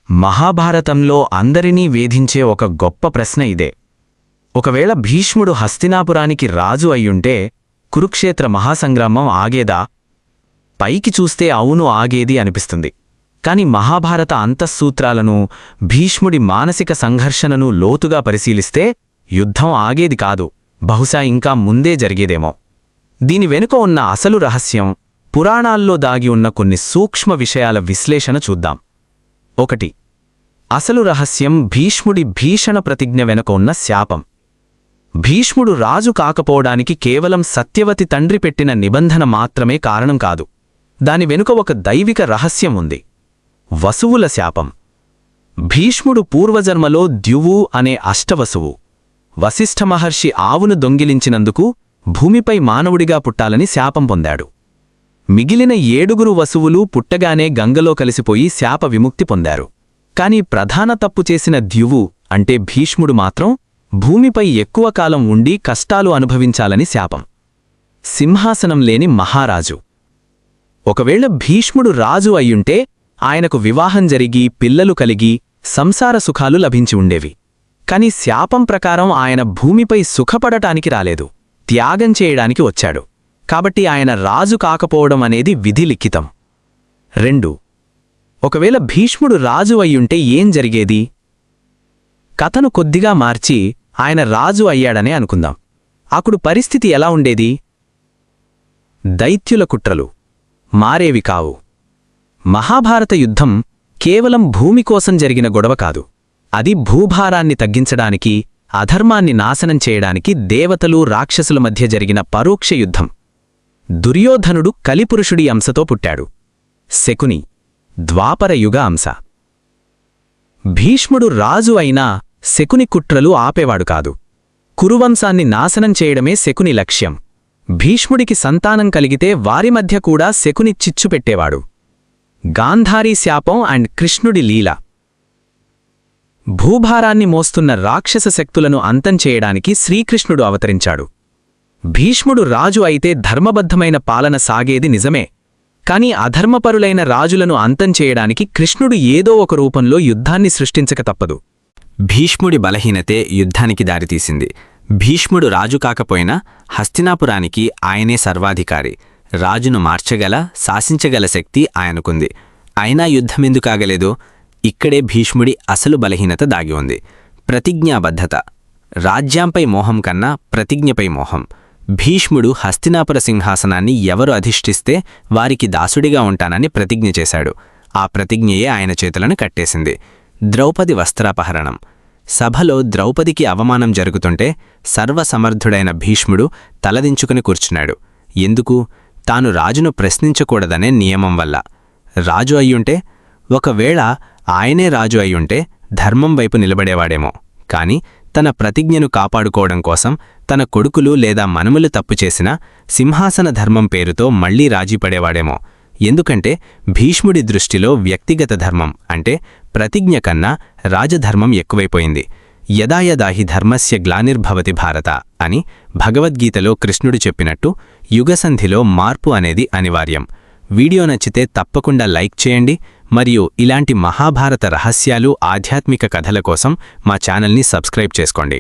మహాభారతంలో అందరినీ వేధించే ఒక గొప్ప ప్రశ్న ఇదే. ఒకవేళ భీష్ముడు హస్తినాపురానికి రాజు అయ్యుంటే కురుక్షేత్ర మహాసంగ్రామం ఆగేదా? పైకి చూస్తే అవును ఆగేది అనిపిస్తుంది. కాని మహాభారత అంతఃసూత్రాలను, భీష్ముడి మానసిక సంఘర్షణను లోతుగా పరిశీలిస్తే యుద్ధం ఆగేది కాదు, బహుశా ఇంకా ముందే జరిగేదేమో. దీని వెనుక ఉన్న అసలు రహస్యం, పురాణాల్లో దాగి ఉన్న కొన్ని సూక్ష్మ విషయాల విశ్లేషణ చూద్దాం. 1. అసలు రహస్యం భీష్ముడి భీషణ ప్రతిజ్ఞ వెనుక ఉన్న శాపం. భీష్ముడు రాజు కాకపోవడానికి కేవలం సత్యవతి తండ్రి పెట్టిన నిబంధన మాత్రమే కారణం కాదు. దాని వెనుక ఒక దైవిక రహస్యం ఉంది. వసువుల శాపం. భీష్ముడు పూర్వజన్మలో ద్యువు అనే అష్టవసువు. వశిష్ఠ మహర్షి ఆవును దొంగిలించినందుకు భూమిపై మానవుడిగా పుట్టాలని శాపం పొందాడు. మిగిలిన 7 వసువులు పుట్టగానే గంగలో కలిసిపోయి శాప విముక్తి పొందారు. కాని ప్రధాన తప్పు చేసిన ద్యువు అంటే భీష్ముడు మాత్రం భూమిపై ఎక్కువ కాలం ఉండి కష్టాలు అనుభవించాలని శాపం. సింహాసనం లేని మహారాజు. ఒకవేళ భీష్ముడు రాజు అయ్యుంటే ఆయనకు వివాహం జరిగి పిల్లలు కలిగి సంసార సుఖాలు లభించి ఉండేవి. కాని శాపం ప్రకారం ఆయన భూమిపై సుఖపడటానికి రాలేదు, త్యాగం చేయడానికి వచ్చాడు. కాబట్టి ఆయన రాజు కాకపోవడం అనేది విధిలిఖితం. 2. ఒకవేళ భీష్ముడు రాజు అయ్యుంటే ఏం జరిగేది? కథను కొద్దిగా మార్చి ఆయన రాజు అయ్యాడనే అనుకుందాం. అప్పుడు పరిస్థితి ఎలా ఉండేది? దైత్యుల కుట్రలు మారేవి కావు. మహాభారత యుద్ధం కేవలం భూమి కోసం జరిగిన గొడవ కాదు. అది భూభారాన్ని తగ్గించడానికి, అధర్మాన్ని నాశనం చేయడానికి దేవతలు రాక్షసుల మధ్య జరిగిన పరోక్ష యుద్ధం. దుర్యోధనుడు కలిపురుషుడి అంశతో పుట్టాడు. శకుని ద్వాపర యుగ అంశ. భీష్ముడు రాజు అయినా శకుని కుట్రలు ఆపేవాడు కాదు. కురువంశాన్ని నాశనం చేయడమే శకుని లక్ష్యం. భీష్ముడికి సంతానం కలిగితే వారి మధ్య కూడా శకుని చిచ్చు పెట్టేవాడు. గాంధారీ శాపం అండ్ కృష్ణుడి లీల. భూభారాన్ని మోస్తున్న రాక్షస శక్తులను అంతం చేయడానికి శ్రీకృష్ణుడు అవతరించాడు. భీష్ముడు రాజు అయితే ధర్మబద్ధమైన పాలన సాగేది నిజమే. కాని అధర్మపరులైన రాజులను అంతం చేయడానికి కృష్ణుడు ఏదో ఒక రూపంలో యుద్ధాన్ని సృష్టించక తప్పదు. భీష్ముడి బలహీనతే యుద్ధానికి దారితీసింది. భీష్ముడు రాజు కాకపోయినా హస్తినాపురానికి ఆయనే సర్వాధికారి. రాజును మార్చగల, శాసించగల శక్తి ఆయనకుంది. అయినా యుద్ధమెందుకాగలేదు? ఇక్కడే భీష్ముడి అసలు బలహీనత దాగి ఉంది. ప్రతిజ్ఞాబద్ధత. రాజ్యాంపై మోహం కన్నా ప్రతిజ్ఞపై మోహం. భీష్ముడు హస్తినాపుర సింహాసనాన్ని ఎవరు అధిష్ఠిస్తే వారికి దాసుడిగా ఉంటానని ప్రతిజ్ఞ చేశాడు. ఆ ప్రతిజ్ఞయే ఆయన చేతులను కట్టేసింది. ద్రౌపది వస్త్రాపహరణం. సభలో ద్రౌపదికి అవమానం జరుగుతుంటే సర్వసమర్థుడైన భీష్ముడు తలదించుకుని కూర్చున్నాడు. ఎందుకు? తాను రాజును ప్రశ్నించకూడదనే నియమం వల్ల. రాజు అయ్యుంటే, ఒకవేళ ఆయనే రాజు అయ్యుంటే ధర్మం వైపు నిలబడేవాడేమో. కాని తన ప్రతిజ్ఞను కాపాడుకోవడం కోసం తన కొడుకులు లేదా మనుమలు తప్పు చేసినా సింహాసన ధర్మం పేరుతో మళ్లీ రాజీపడేవాడేమో. ఎందుకంటే భీష్ముడి దృష్టిలో వ్యక్తిగత ధర్మం అంటే ప్రతిజ్ఞ కన్నా రాజధర్మం ఎక్కువైపోయింది. యదా యదా హి ధర్మస్య గ్లానిర్భవతి భారత అని భగవద్గీతలో కృష్ణుడు చెప్పినట్టు యుగసంధిలో మార్పు అనేది అనివార్యం. వీడియో నచ్చితే తప్పకుండా లైక్ చేయండి. మరియు ఇలాంటి మహాభారత రహస్యాలు, ఆధ్యాత్మిక కథల కోసం మా ఛానల్ని సబ్స్క్రైబ్ చేసుకోండి.